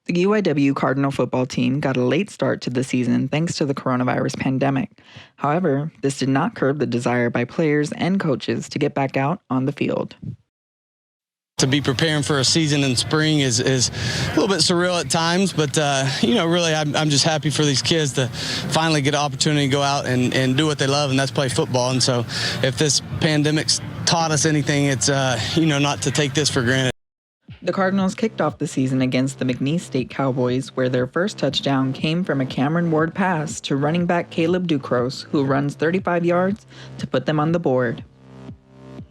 The UIW Cardinal football team got a late start to the season thanks to the coronavirus pandemic. However, this did not curb the desire by players and coaches to get back out on the field. To be preparing for a season in spring is a little bit surreal at times, but really I'm just happy for these kids to finally get an opportunity to go out and do what they love, and that's play football. And so if this pandemic's taught us anything, it's not to take this for granted. The Cardinals kicked off the season against the McNeese State Cowboys, where their first touchdown came from a Cameron Ward pass to running back Caleb Ducros, who runs 35 yards to put them on the board.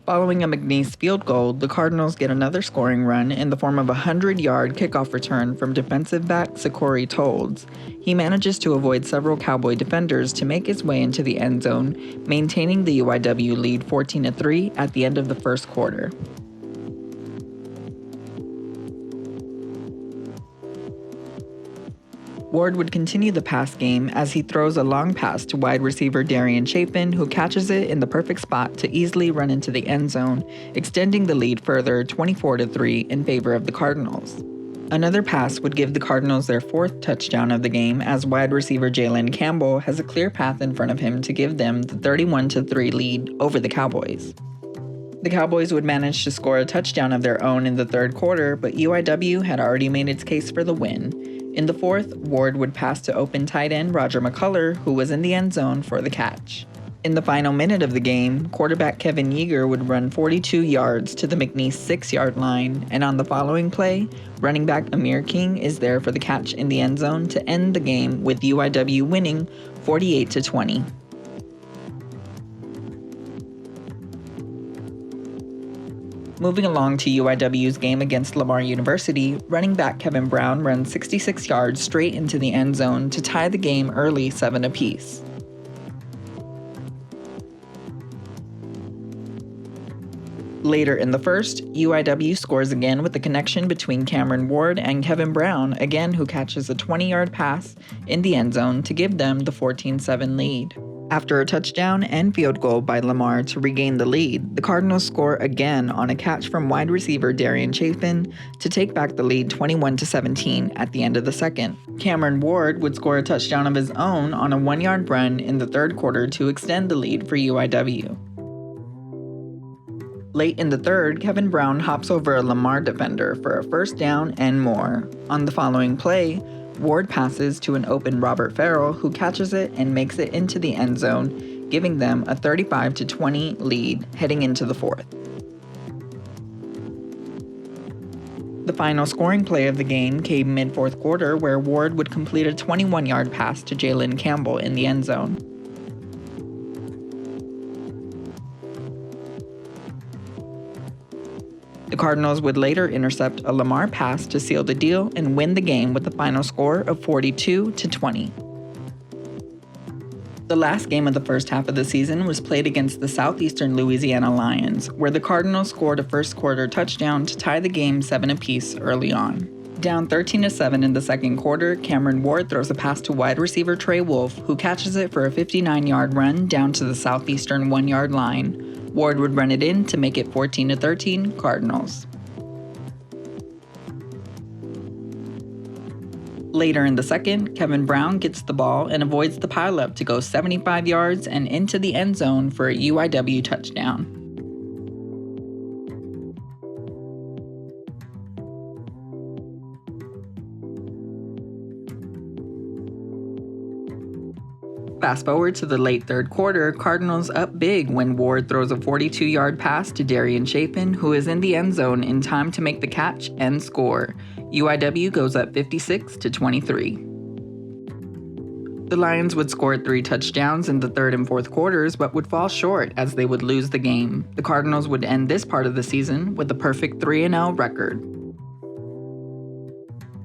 Following a McNeese field goal, the Cardinals get another scoring run in the form of a 100-yard kickoff return from defensive back Sakori Tolds. He manages to avoid several Cowboy defenders to make his way into the end zone, maintaining the UIW lead 14-3 at the end of the first quarter. Ward would continue the pass game as he throws a long pass to wide receiver Darian Chapin, who catches it in the perfect spot to easily run into the end zone, extending the lead further 24-3 in favor of the Cardinals. Another pass would give the Cardinals their fourth touchdown of the game, as wide receiver Jalen Campbell has a clear path in front of him to give them the 31-3 lead over the Cowboys. The Cowboys would manage to score a touchdown of their own in the third quarter, but UIW had already made its case for the win. In the fourth, Ward would pass to open tight end Roger McCullough, who was in the end zone for the catch. In the final minute of the game, quarterback Kevin Yeager would run 42 yards to the McNeese 6-yard line, and on the following play, running back Amir King is there for the catch in the end zone to end the game, with UIW winning 48-20. Moving along to UIW's game against Lamar University, running back Kevin Brown runs 66 yards straight into the end zone to tie the game early 7 apiece. Later in the first, UIW scores again with the connection between Cameron Ward and Kevin Brown, again who catches a 20-yard pass in the end zone to give them the 14-7 lead. After a touchdown and field goal by Lamar to regain the lead, the Cardinals score again on a catch from wide receiver Darian Chapin to take back the lead 21-17 at the end of the second. Cameron Ward would score a touchdown of his own on a 1-yard run in the third quarter to extend the lead for UIW. Late in the third, Kevin Brown hops over a Lamar defender for a first down and more. On the following play, Ward passes to an open Robert Farrell, who catches it and makes it into the end zone, giving them a 35-20 lead heading into the fourth. The final scoring play of the game came mid-fourth quarter, where Ward would complete a 21-yard pass to Jalen Campbell in the end zone. The Cardinals would later intercept a Lamar pass to seal the deal and win the game with the final score of 42-20. The last game of the first half of the season was played against the Southeastern Louisiana Lions, where the Cardinals scored a first quarter touchdown to tie the game 7 apiece early on. Down 13-7 in the second quarter, Cameron Ward throws a pass to wide receiver Trey Wolf, who catches it for a 59-yard run down to the Southeastern 1-yard line. Ward would run it in to make it 14-13 Cardinals. Later in the second, Kevin Brown gets the ball and avoids the pileup to go 75 yards and into the end zone for a UIW touchdown. Fast forward to the late third quarter, Cardinals up big when Ward throws a 42-yard pass to Darian Chapin, who is in the end zone in time to make the catch and score. UIW goes up 56-23. The Lions would score 3 touchdowns in the third and fourth quarters, but would fall short as they would lose the game. The Cardinals would end this part of the season with a perfect 3-0 record.